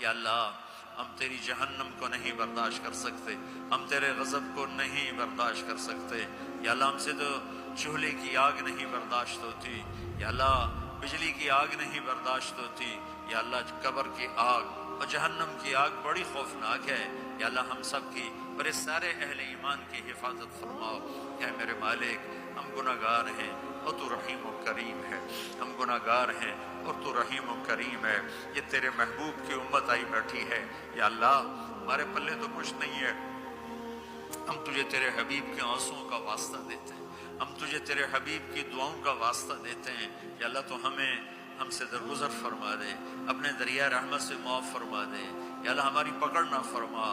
یا اللہ ہم تیری جہنم کو نہیں برداشت کر سکتے، ہم تیرے غضب کو نہیں برداشت کر سکتے، یا اللہ ہم سے تو چولہے کی آگ نہیں برداشت ہوتی، یا اللہ بجلی کی آگ نہیں برداشت ہوتی، یا اللہ قبر کی آگ اور جہنم کی آگ بڑی خوفناک ہے، یا اللہ ہم سب کی اور اس سارے اہل ایمان کی حفاظت فرماؤ۔ اے میرے مالک ہم گناہ گار ہیں اور تو رحیم و کریم ہے، ہم گناہ گار ہیں اور تو رحیم و کریم ہے۔ یہ تیرے محبوب کی امت آئی بیٹھی ہے، یا اللہ ہمارے پلے تو کچھ نہیں ہے، ہم تجھے تیرے حبیب کے آنسوؤں کا واسطہ دیتے ہیں، ہم تجھے تیرے حبیب کی دعاؤں کا واسطہ دیتے ہیں، یا اللہ تو ہم سے درگزر فرما دے، اپنے دریائے رحمت سے معاف فرما دے، یا اللہ ہماری پکڑ نہ فرما،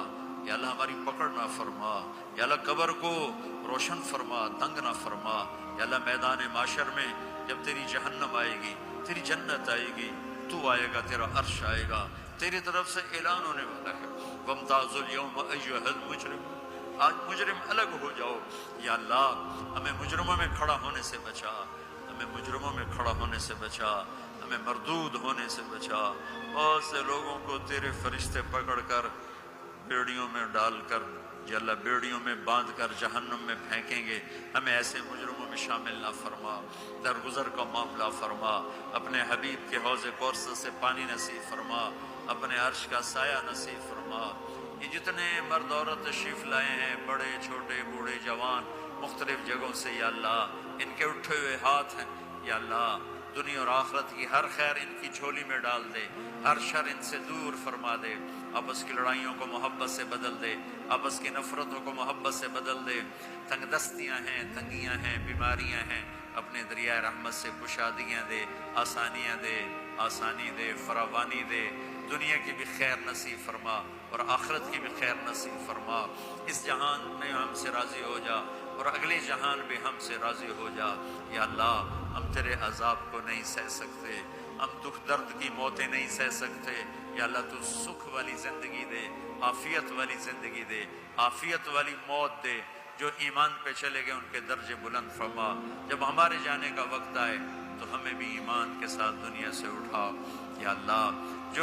یا اللہ ہماری پکڑ نہ فرما، یا اللہ قبر کو روشن فرما، تنگ نہ فرما، یا اللہ میدان معاشر میں جب تیری جہنم آئے گی، تیری جنت آئے گی، تو آئے گا، تیرا عرش آئے گا، تیری طرف سے اعلان ہونے والا ہے وَامْتَازُوا الْيَوْمَ أَيُّهَا الْمُجْرِمُونَ، آج مجرم الگ ہو جاؤ، یا اللہ ہمیں مجرموں میں کھڑا ہونے سے بچا، ہمیں مجرموں میں کھڑا ہونے سے بچا، ہمیں مردود ہونے سے بچا۔ بہت سے لوگوں کو تیرے فرشتے پکڑ کر بیڑیوں میں ڈال کر، یا اللہ بیڑیوں میں باندھ کر جہنم میں پھینکیں گے، ہمیں ایسے مجرموں میں شامل نہ فرما، درگزر کا معاملہ فرما، اپنے حبیب کے حوض کوثر سے پانی نصیب فرما، اپنے عرش کا سایہ نصیب فرما۔ یہ جتنے مرد عورت تشریف لائے ہیں، بڑے چھوٹے بوڑھے جوان مختلف جگہوں سے، یا اللہ ان کے اٹھے ہوئے ہاتھ ہیں، یا اللہ دنیا اور آخرت کی ہر خیر ان کی جھولی میں ڈال دے، ہر شر ان سے دور فرما دے، آپس کی لڑائیوں کو محبت سے بدل دے، آپس کی نفرتوں کو محبت سے بدل دے، تنگ دستیاں ہیں، تنگیاں ہیں، بیماریاں ہیں، اپنے دریائے رحمت سے کشادگیاں دے، آسانیاں دے، آسانی دے، فراوانی دے، دنیا کی بھی خیر نصیب فرما اور آخرت کی بھی خیر نصیب فرما۔ اس جہان میں ہم سے راضی ہو جا اور اگلے جہان بھی ہم سے راضی ہو جا، یا اللہ ہم تیرے عذاب کو نہیں سہ سکتے، ہم دکھ درد کی موتیں نہیں سہ سکتے، یا اللہ تو سکھ والی زندگی دے، عافیت والی زندگی دے، عافیت والی موت دے، جو ایمان پہ چلے گئے ان کے درجے بلند فرما، جب ہمارے جانے کا وقت آئے تو ہمیں بھی ایمان کے ساتھ دنیا سے اٹھا، یا اللہ جو